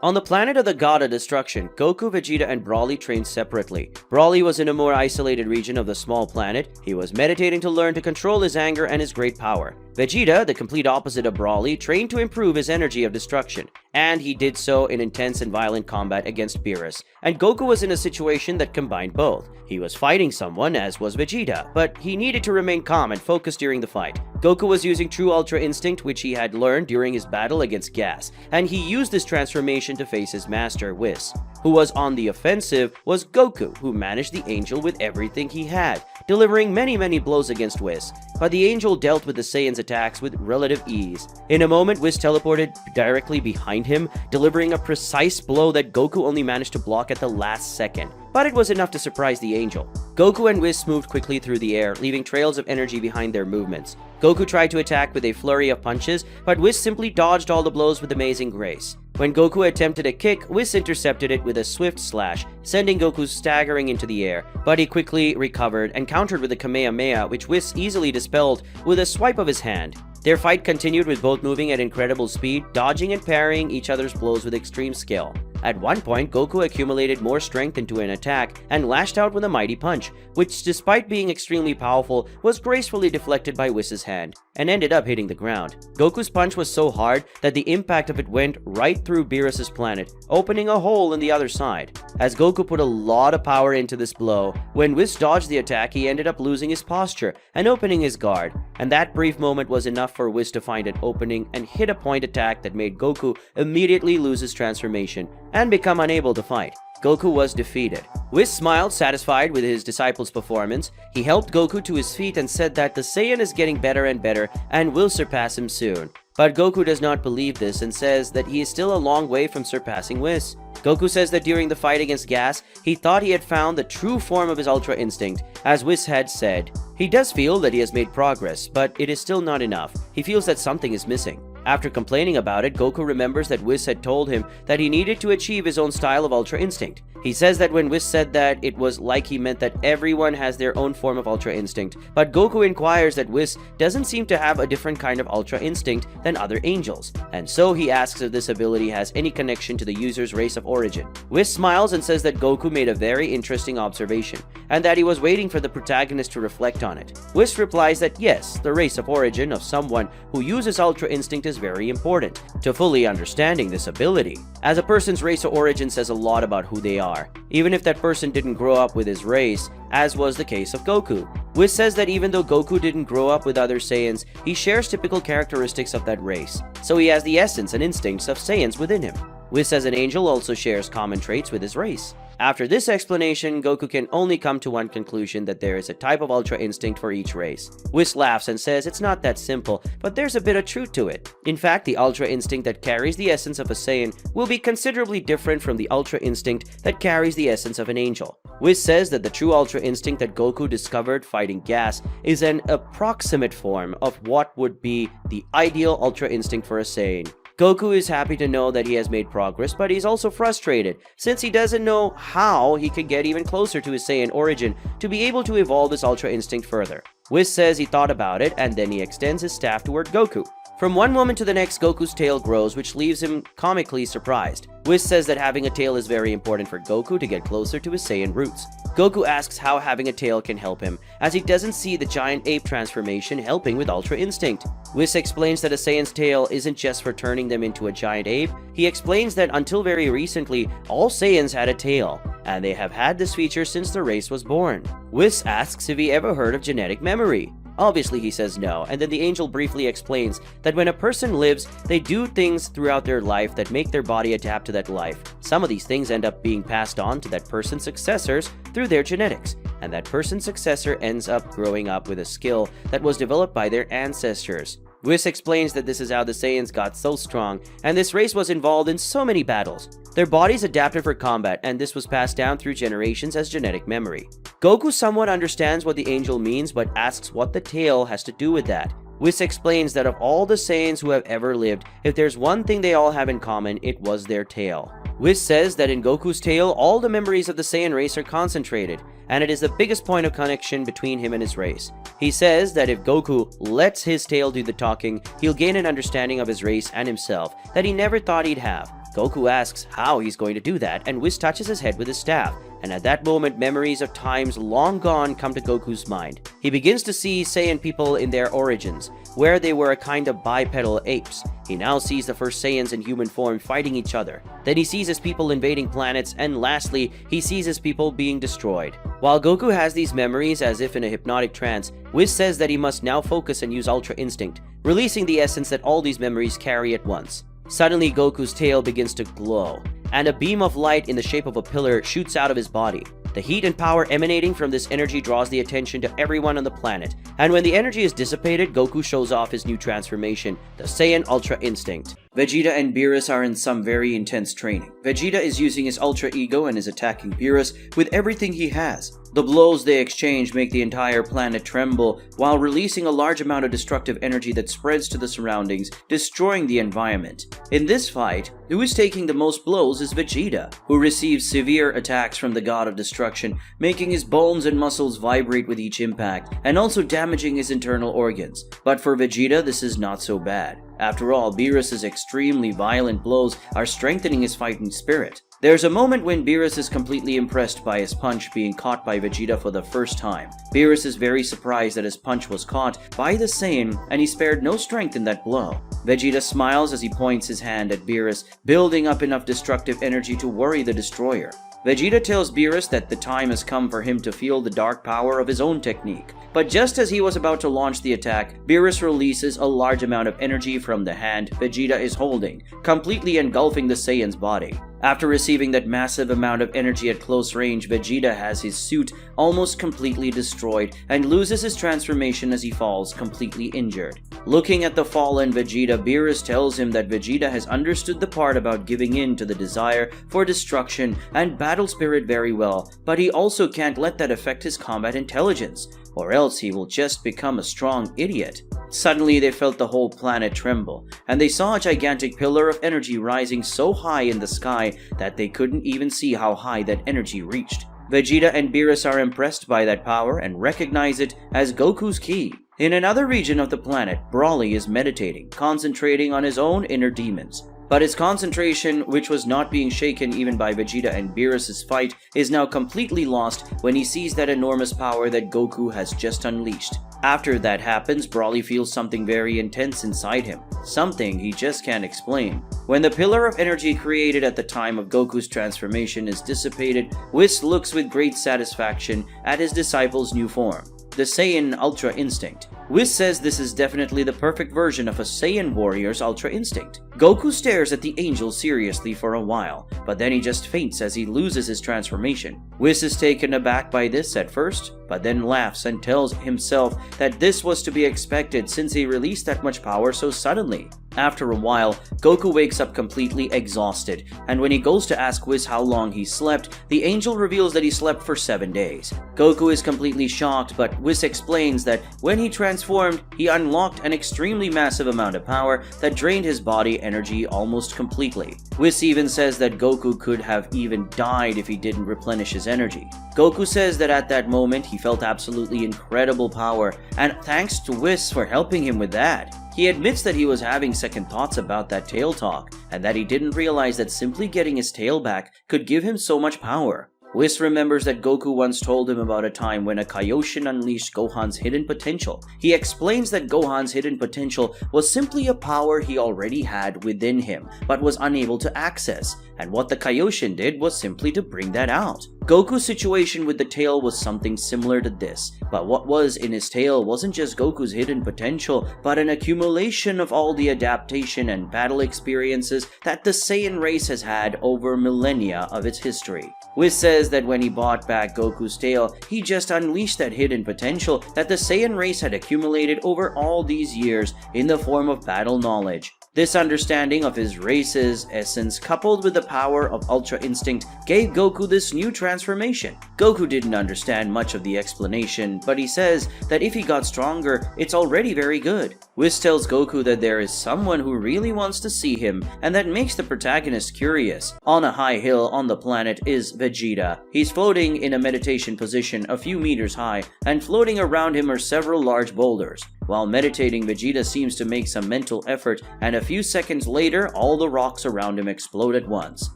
On the planet of the God of Destruction, Goku, Vegeta, and Broly trained separately. Broly was in a more isolated region of the small planet. He was meditating to learn to control his anger and his great power. Vegeta, the complete opposite of Broly, trained to improve his energy of destruction, and he did so in intense and violent combat against Beerus. And Goku was in a situation that combined both. He was fighting someone, as was Vegeta, but he needed to remain calm and focused during the fight. Goku was using True Ultra Instinct, which he had learned during his battle against Gas, and he used this transformation to face his master, Whis. Who was on the offensive was Goku, who managed the Angel with everything he had, delivering many blows against Whis. But the Angel dealt with the Saiyan's attacks with relative ease. In a moment, Whis teleported directly behind him, delivering a precise blow that Goku only managed to block at the last second. But it was enough to surprise the Angel. Goku and Whis moved quickly through the air, leaving trails of energy behind their movements. Goku tried to attack with a flurry of punches, but Whis simply dodged all the blows with amazing grace. When Goku attempted a kick, Whis intercepted it with a swift slash, sending Goku staggering into the air, but he quickly recovered and countered with a Kamehameha, which Whis easily dispelled with a swipe of his hand. Their fight continued with both moving at incredible speed, dodging and parrying each other's blows with extreme skill. At one point, Goku accumulated more strength into an attack and lashed out with a mighty punch, which despite being extremely powerful, was gracefully deflected by Whis' hand and ended up hitting the ground. Goku's punch was so hard that the impact of it went right through Beerus' planet, opening a hole in the other side. As Goku put a lot of power into this blow, when Whis dodged the attack, he ended up losing his posture and opening his guard, and that brief moment was enough for Whis to find an opening and hit a point attack that made Goku immediately lose his transformation and become unable to fight. Goku was defeated. Whis smiled, satisfied with his disciple's performance. He helped Goku to his feet and said that the Saiyan is getting better and better and will surpass him soon. But Goku does not believe this and says that he is still a long way from surpassing Whis. Goku says that during the fight against Gas, he thought he had found the true form of his Ultra Instinct, as Whis had said. He does feel that he has made progress, but it is still not enough. He feels that something is missing. After complaining about it, Goku remembers that Whis had told him that he needed to achieve his own style of Ultra Instinct. He says that when Whis said that, it was like he meant that everyone has their own form of Ultra Instinct, but Goku inquires that Whis doesn't seem to have a different kind of Ultra Instinct than other angels, and so he asks if this ability has any connection to the user's race of origin. Whis smiles and says that Goku made a very interesting observation, and that he was waiting for the protagonist to reflect on it. Whis replies that yes, the race of origin of someone who uses Ultra Instinct is very important to fully understanding this ability, as a person's race of origin says a lot about who they are, even if that person didn't grow up with his race, as was the case of Goku. Whis says that even though Goku didn't grow up with other Saiyans, he shares typical characteristics of that race, so he has the essence and instincts of Saiyans within him. Whis as an angel also shares common traits with his race. After this explanation, Goku can only come to one conclusion, that there is a type of Ultra Instinct for each race. Whis laughs and says it's not that simple, but there's a bit of truth to it. In fact, the Ultra Instinct that carries the essence of a Saiyan will be considerably different from the Ultra Instinct that carries the essence of an angel. Whis says that the true Ultra Instinct that Goku discovered fighting Gas is an approximate form of what would be the ideal Ultra Instinct for a Saiyan. Goku is happy to know that he has made progress, but he's also frustrated, since he doesn't know how he could get even closer to his Saiyan origin to be able to evolve his Ultra Instinct further. Whis says he thought about it, and then he extends his staff toward Goku. From one moment to the next, Goku's tail grows, which leaves him comically surprised. Whis says that having a tail is very important for Goku to get closer to his Saiyan roots. Goku asks how having a tail can help him, as he doesn't see the giant ape transformation helping with Ultra Instinct. Whis explains that a Saiyan's tail isn't just for turning them into a giant ape. He explains that until very recently, all Saiyans had a tail, and they have had this feature since the race was born. Whis asks if he ever heard of genetic memory. Obviously he says no, and then the angel briefly explains that when a person lives, they do things throughout their life that make their body adapt to that life. Some of these things end up being passed on to that person's successors through their genetics, and that person's successor ends up growing up with a skill that was developed by their ancestors. Whis explains that this is how the Saiyans got so strong, and this race was involved in so many battles. Their bodies adapted for combat, and this was passed down through generations as genetic memory. Goku somewhat understands what the angel means, but asks what the tail has to do with that. Whis explains that of all the Saiyans who have ever lived, if there's one thing they all have in common, it was their tail. Whis says that in Goku's tail, all the memories of the Saiyan race are concentrated, and it is the biggest point of connection between him and his race. He says that if Goku lets his tail do the talking, he'll gain an understanding of his race and himself that he never thought he'd have. Goku asks how he's going to do that, and Whis touches his head with his staff, and at that moment memories of times long gone come to Goku's mind. He begins to see Saiyan people in their origins, where they were a kind of bipedal apes. He now sees the first Saiyans in human form fighting each other. Then he sees his people invading planets, and lastly, he sees his people being destroyed. While Goku has these memories as if in a hypnotic trance, Whis says that he must now focus and use Ultra Instinct, releasing the essence that all these memories carry at once. Suddenly, Goku's tail begins to glow, and a beam of light in the shape of a pillar shoots out of his body. The heat and power emanating from this energy draws the attention to everyone on the planet, and when the energy is dissipated, Goku shows off his new transformation, the Saiyan Ultra Instinct. Vegeta and Beerus are in some very intense training. Vegeta is using his Ultra Ego and is attacking Beerus with everything he has. The blows they exchange make the entire planet tremble, while releasing a large amount of destructive energy that spreads to the surroundings, destroying the environment. In this fight, who is taking the most blows is Vegeta, who receives severe attacks from the God of Destruction, making his bones and muscles vibrate with each impact, and also damaging his internal organs. But for Vegeta, this is not so bad. After all, Beerus' extremely violent blows are strengthening his fighting spirit. There's a moment when Beerus is completely impressed by his punch being caught by Vegeta for the first time. Beerus is very surprised that his punch was caught by the Saiyan, and he spared no strength in that blow. Vegeta smiles as he points his hand at Beerus, building up enough destructive energy to worry the destroyer. Vegeta tells Beerus that the time has come for him to feel the dark power of his own technique. But just as he was about to launch the attack, Beerus releases a large amount of energy from the hand Vegeta is holding, completely engulfing the Saiyan's body. After receiving that massive amount of energy at close range, Vegeta has his suit almost completely destroyed and loses his transformation as he falls completely injured. Looking at the fallen Vegeta, Beerus tells him that Vegeta has understood the part about giving in to the desire for destruction and battle spirit very well, but he also can't let that affect his combat intelligence, or else he will just become a strong idiot. Suddenly they felt the whole planet tremble, and they saw a gigantic pillar of energy rising so high in the sky that they couldn't even see how high that energy reached. Vegeta and Beerus are impressed by that power and recognize it as Goku's ki. In another region of the planet, Broly is meditating, concentrating on his own inner demons. But his concentration, which was not being shaken even by Vegeta and Beerus' fight, is now completely lost when he sees that enormous power that Goku has just unleashed. After that happens, Broly feels something very intense inside him, something he just can't explain. When the pillar of energy created at the time of Goku's transformation is dissipated, Whis looks with great satisfaction at his disciple's new form, the Saiyan Ultra Instinct. Whis says this is definitely the perfect version of a Saiyan warrior's Ultra Instinct. Goku stares at the angel seriously for a while, but then he just faints as he loses his transformation. Whis is taken aback by this at first, but then laughs and tells himself that this was to be expected since he released that much power so suddenly. After a while, Goku wakes up completely exhausted, and when he goes to ask Whis how long he slept, the angel reveals that he slept for 7 days. Goku is completely shocked, but Whis explains that when he transformed, he unlocked an extremely massive amount of power that drained his body energy almost completely. Whis even says that Goku could have even died if he didn't replenish his energy. Goku says that at that moment he felt absolutely incredible power, and thanks to Whis for helping him with that. He admits that he was having second thoughts about that tail talk, and that he didn't realize that simply getting his tail back could give him so much power. Whis remembers that Goku once told him about a time when a Kaioshin unleashed Gohan's hidden potential. He explains that Gohan's hidden potential was simply a power he already had within him, but was unable to access, and what the Kaioshin did was simply to bring that out. Goku's situation with the tail was something similar to this, but what was in his tail wasn't just Goku's hidden potential, but an accumulation of all the adaptation and battle experiences that the Saiyan race has had over millennia of its history. Whis says that when he bought back Goku's tail, he just unleashed that hidden potential that the Saiyan race had accumulated over all these years in the form of battle knowledge. This understanding of his race's essence, coupled with the power of Ultra Instinct, gave Goku this new transformation. Goku didn't understand much of the explanation, but he says that if he got stronger, it's already very good. Whis tells Goku that there is someone who really wants to see him, and that makes the protagonist curious. On a high hill on the planet is Vegeta. He's floating in a meditation position a few meters high, and floating around him are several large boulders. While meditating, Vegeta seems to make some mental effort, and a few seconds later, all the rocks around him explode at once.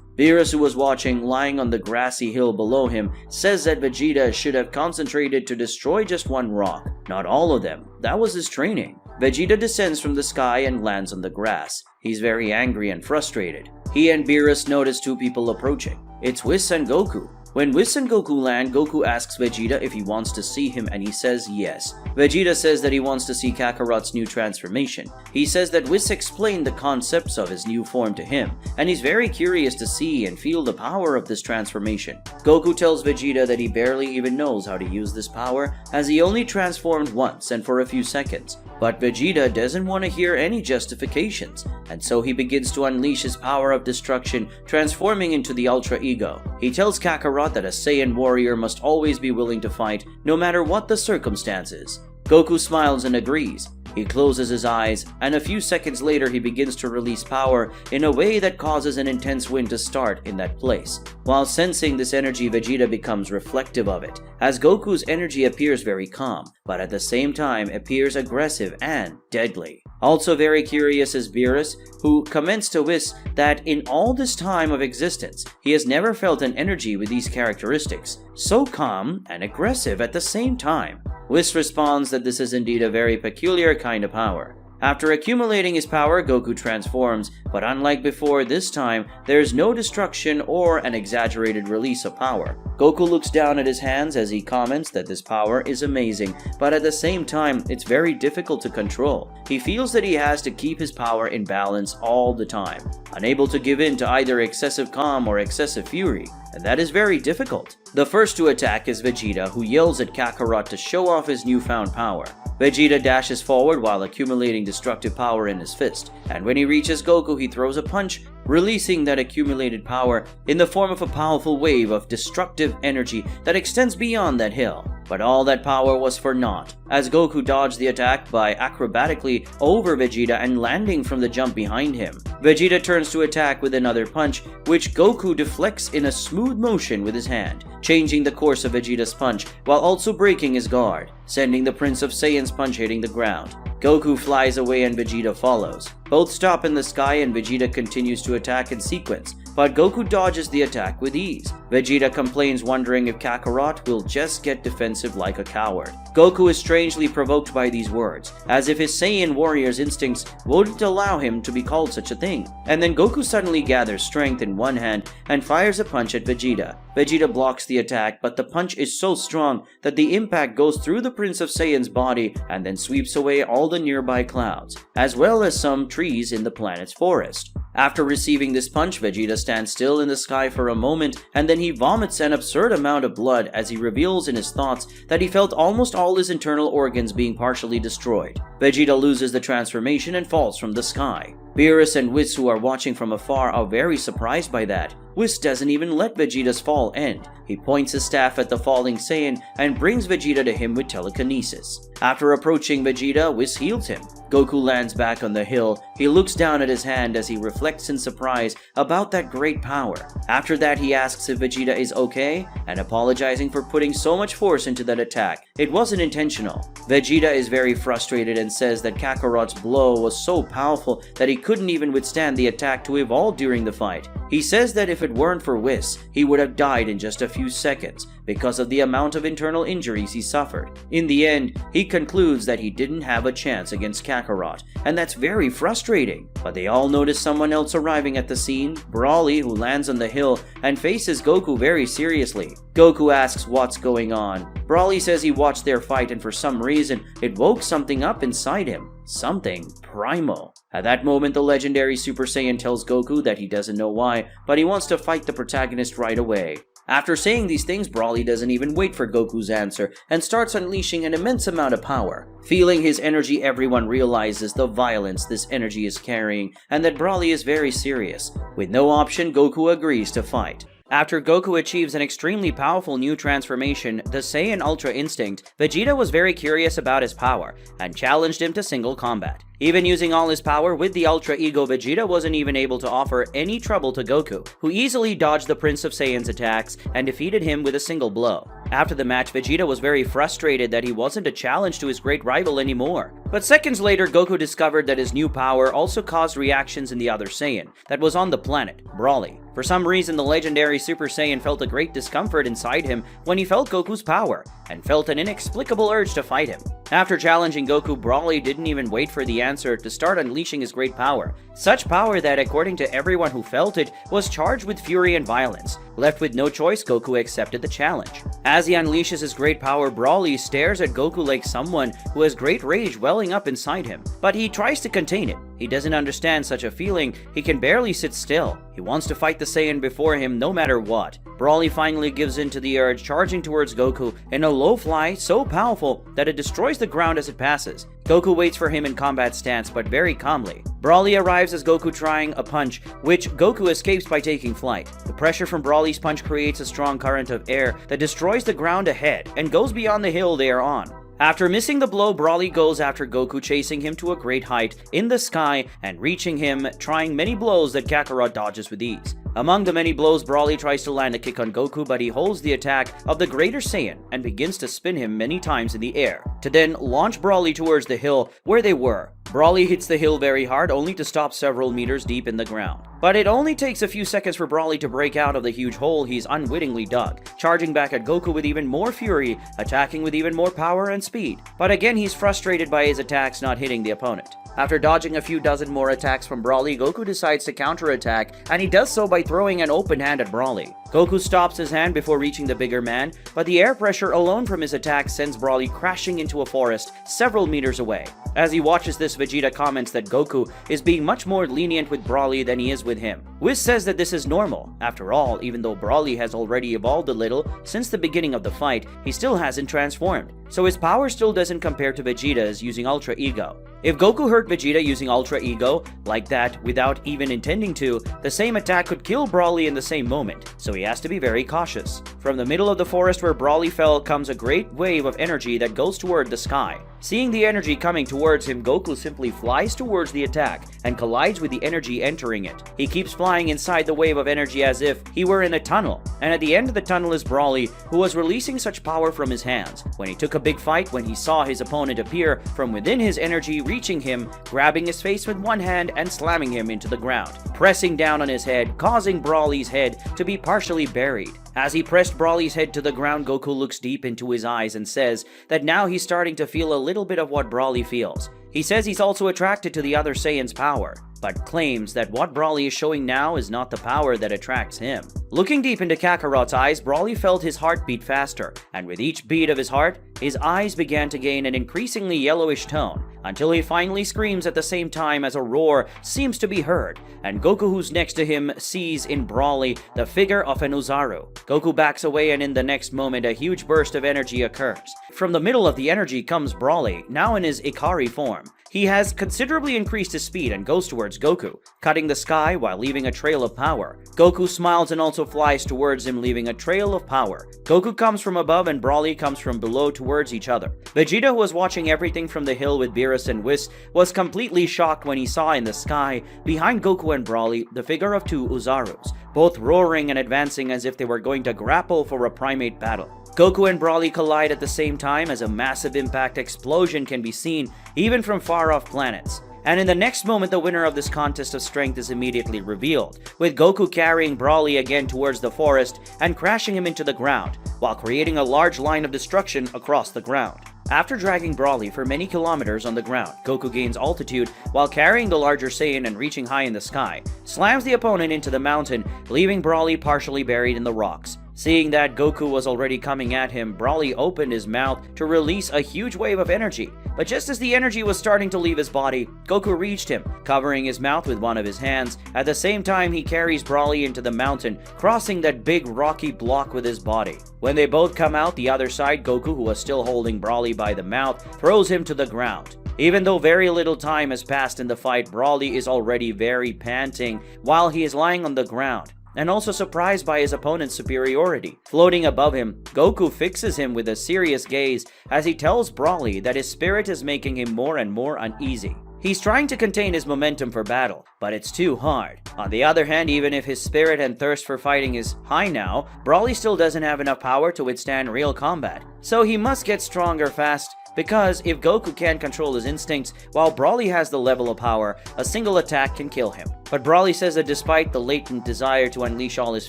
Beerus, who was watching, lying on the grassy hill below him, says that Vegeta should have concentrated to destroy just one rock, not all of them. That was his training. Vegeta descends from the sky and lands on the grass. He's very angry and frustrated. He and Beerus notice two people approaching. It's Whis and Goku. When Whis and Goku land, Goku asks Vegeta if he wants to see him, and he says yes. Vegeta says that he wants to see Kakarot's new transformation. He says that Whis explained the concepts of his new form to him, and he's very curious to see and feel the power of this transformation. Goku tells Vegeta that he barely even knows how to use this power, as he only transformed once and for a few seconds. But Vegeta doesn't want to hear any justifications, and so he begins to unleash his power of destruction, transforming into the Ultra Ego. He tells Kakarot that a Saiyan warrior must always be willing to fight, no matter what the circumstances. Goku smiles and agrees. He closes his eyes, and a few seconds later he begins to release power in a way that causes an intense wind to start in that place. While sensing this energy, Vegeta becomes reflective of it, as Goku's energy appears very calm, but at the same time appears aggressive and deadly. Also very curious is Beerus, who comments to Whis that in all this time of existence, he has never felt an energy with these characteristics, so calm and aggressive at the same time. Whis responds that this is indeed a very peculiar kind of power. After accumulating his power, Goku transforms, but unlike before, this time, there is no destruction or an exaggerated release of power. Goku looks down at his hands as he comments that this power is amazing, but at the same time, it's very difficult to control. He feels that he has to keep his power in balance all the time, unable to give in to either excessive calm or excessive fury, and that is very difficult. The first to attack is Vegeta, who yells at Kakarot to show off his newfound power. Vegeta dashes forward while accumulating destructive power in his fist, and when he reaches Goku, he throws a punch, releasing that accumulated power in the form of a powerful wave of destructive energy that extends beyond that hill. But all that power was for naught, as Goku dodged the attack by acrobatically over Vegeta and landing from the jump behind him. Vegeta turns to attack with another punch, which Goku deflects in a smooth motion with his hand, changing the course of Vegeta's punch while also breaking his guard, sending the Prince of Saiyan's punch hitting the ground. Goku flies away and Vegeta follows. Both stop in the sky and Vegeta continues to attack in sequence, but Goku dodges the attack with ease. Vegeta complains, wondering if Kakarot will just get defensive like a coward. Goku is strangely provoked by these words, as if his Saiyan warrior's instincts wouldn't allow him to be called such a thing. And then Goku suddenly gathers strength in one hand and fires a punch at Vegeta. Vegeta blocks the attack, but the punch is so strong that the impact goes through the Prince of Saiyan's body and then sweeps away all the nearby clouds, as well as some trees in the planet's forest. After receiving this punch, Vegeta stands still in the sky for a moment, and then he vomits an absurd amount of blood as he reveals in his thoughts that he felt almost all his internal organs being partially destroyed. Vegeta loses the transformation and falls from the sky. Beerus and Whis, who are watching from afar, are very surprised by that. Whis doesn't even let Vegeta's fall end. He points his staff at the falling Saiyan and brings Vegeta to him with telekinesis. After approaching Vegeta, Whis heals him. Goku lands back on the hill. He looks down at his hand as he reflects in surprise about that great power. After that, he asks if Vegeta is okay and apologizing for putting so much force into that attack. It wasn't intentional. Vegeta is very frustrated and says that Kakarot's blow was so powerful that he couldn't even withstand the attack to evolve during the fight. He says that if it weren't for Whis, he would have died in just a few seconds because of the amount of internal injuries he suffered. In the end, he concludes that he didn't have a chance against Kakarot, and that's very frustrating. But they all notice someone else arriving at the scene, Broly, who lands on the hill and faces Goku very seriously. Goku asks what's going on. Broly says he watched their fight and for some reason, it woke something up inside him. Something primal. At that moment, the legendary Super Saiyan tells Goku that he doesn't know why, but he wants to fight the protagonist right away. After saying these things, Broly doesn't even wait for Goku's answer and starts unleashing an immense amount of power. Feeling his energy, everyone realizes the violence this energy is carrying and that Broly is very serious. With no option, Goku agrees to fight. After Goku achieves an extremely powerful new transformation, the Saiyan Ultra Instinct, Vegeta was very curious about his power and challenged him to single combat. Even using all his power with the Ultra Ego, Vegeta wasn't even able to offer any trouble to Goku, who easily dodged the Prince of Saiyan's attacks and defeated him with a single blow. After the match, Vegeta was very frustrated that he wasn't a challenge to his great rival anymore. But seconds later, Goku discovered that his new power also caused reactions in the other Saiyan that was on the planet, Broly. For some reason, the legendary Super Saiyan felt a great discomfort inside him when he felt Goku's power, and felt an inexplicable urge to fight him. After challenging Goku, Broly didn't even wait for the answer to start unleashing his great power. Such power that, according to everyone who felt it, was charged with fury and violence. Left with no choice, Goku accepted the challenge. As he unleashes his great power, Broly stares at Goku like someone who has great rage welling up inside him. But he tries to contain it. He doesn't understand such a feeling. He can barely sit still. He wants to fight the Saiyan before him no matter what. Broly finally gives in to the urge, charging towards Goku in a low fly so powerful that it destroys the ground as it passes. Goku waits for him in combat stance, but very calmly. Broly arrives as Goku trying a punch, which Goku escapes by taking flight. The pressure from Broly's punch creates a strong current of air that destroys the ground ahead and goes beyond the hill they are on. After missing the blow, Broly goes after Goku, chasing him to a great height in the sky and reaching him, trying many blows that Kakarot dodges with ease. Among the many blows, Broly tries to land a kick on Goku, but he holds the attack of the Greater Saiyan and begins to spin him many times in the air, to then launch Broly towards the hill where they were. Broly hits the hill very hard, only to stop several meters deep in the ground. But it only takes a few seconds for Broly to break out of the huge hole he's unwittingly dug, charging back at Goku with even more fury, attacking with even more power and speed. But again, he's frustrated by his attacks not hitting the opponent. After dodging a few dozen more attacks from Broly, Goku decides to counterattack, and he does so by throwing an open hand at Broly. Goku stops his hand before reaching the bigger man, but the air pressure alone from his attack sends Broly crashing into a forest several meters away. As he watches this, Vegeta comments that Goku is being much more lenient with Broly than he is with him. Whis says that this is normal. After all, even though Broly has already evolved a little since the beginning of the fight, he still hasn't transformed, so his power still doesn't compare to Vegeta's using Ultra Ego. If Goku hurt Vegeta using Ultra Ego like that without even intending to, the same attack could kill Broly in the same moment, so he has to be very cautious. From the middle of the forest where Broly fell comes a great wave of energy that goes toward the sky. Seeing the energy coming towards him, Goku simply flies towards the attack and collides with the energy entering it. He keeps flying inside the wave of energy as if he were in a tunnel, and at the end of the tunnel is Broly, who was releasing such power from his hands. When he took a big fight, when he saw his opponent appear from within his energy, reaching him, grabbing his face with one hand and slamming him into the ground, pressing down on his head, causing Broly's head to be partially buried. As he pressed Broly's head to the ground, Goku looks deep into his eyes and says that now he's starting to feel a little bit of what Broly feels. He says he's also attracted to the other Saiyan's power, but claims that what Broly is showing now is not the power that attracts him. Looking deep into Kakarot's eyes, Broly felt his heart beat faster, and with each beat of his heart, his eyes began to gain an increasingly yellowish tone, until he finally screams at the same time as a roar seems to be heard, and Goku, who's next to him, sees in Broly the figure of an Ozaru. Goku backs away, and in the next moment a huge burst of energy occurs. From the middle of the energy comes Broly, now in his Ikari form. He has considerably increased his speed and goes towards Goku, cutting the sky while leaving a trail of power. Goku smiles and also flies towards him, leaving a trail of power. Goku comes from above and Broly comes from below towards each other. Vegeta, who was watching everything from the hill with Beerus and Whis, was completely shocked when he saw in the sky, behind Goku and Broly, the figure of two Ozarus, both roaring and advancing as if they were going to grapple for a primate battle. Goku and Broly collide at the same time as a massive impact explosion can be seen even from far-off planets. And in the next moment, the winner of this contest of strength is immediately revealed, with Goku carrying Broly again towards the forest and crashing him into the ground, while creating a large line of destruction across the ground. After dragging Broly for many kilometers on the ground, Goku gains altitude while carrying the larger Saiyan and reaching high in the sky, slams the opponent into the mountain, leaving Broly partially buried in the rocks. Seeing that Goku was already coming at him, Broly opened his mouth to release a huge wave of energy. But just as the energy was starting to leave his body, Goku reached him, covering his mouth with one of his hands. At the same time, he carries Broly into the mountain, crossing that big rocky block with his body. When they both come out the other side, Goku, who was still holding Broly by the mouth, throws him to the ground. Even though very little time has passed in the fight, Broly is already very panting while he is lying on the ground, and also surprised by his opponent's superiority. Floating above him, Goku fixes him with a serious gaze as he tells Broly that his spirit is making him more and more uneasy. He's trying to contain his momentum for battle, but it's too hard. On the other hand, even if his spirit and thirst for fighting is high now, Broly still doesn't have enough power to withstand real combat. So he must get stronger fast, because if Goku can't control his instincts, while Broly has the level of power, a single attack can kill him. But Broly says that despite the latent desire to unleash all his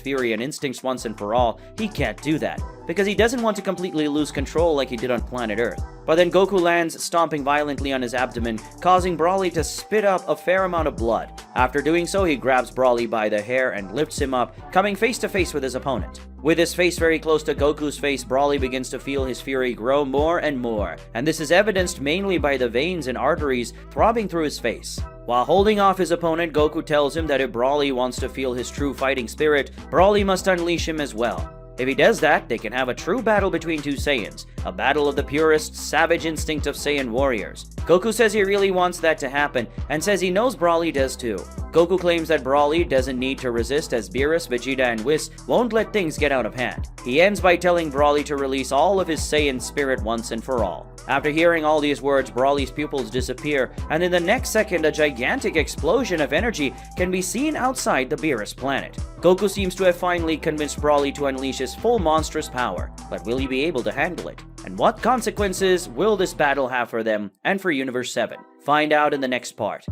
fury and instincts once and for all, he can't do that, because he doesn't want to completely lose control like he did on planet Earth. But then Goku lands, stomping violently on his abdomen, causing Broly to spit up a fair amount of blood. After doing so, he grabs Broly by the hair and lifts him up, coming face to face with his opponent. With his face very close to Goku's face, Broly begins to feel his fury grow more and more, and this is evidenced mainly by the veins and arteries throbbing through his face. While holding off his opponent, Goku tells him that if Broly wants to feel his true fighting spirit, Broly must unleash him as well. If he does that, they can have a true battle between two Saiyans, a battle of the purest, savage instinct of Saiyan warriors. Goku says he really wants that to happen, and says he knows Broly does too. Goku claims that Broly doesn't need to resist, as Beerus, Vegeta, and Whis won't let things get out of hand. He ends by telling Broly to release all of his Saiyan spirit once and for all. After hearing all these words, Broly's pupils disappear, and in the next second, a gigantic explosion of energy can be seen outside the Beerus planet. Goku seems to have finally convinced Broly to unleash his full monstrous power, but will he be able to handle it? And what consequences will this battle have for them and for Universe 7? Find out in the next part.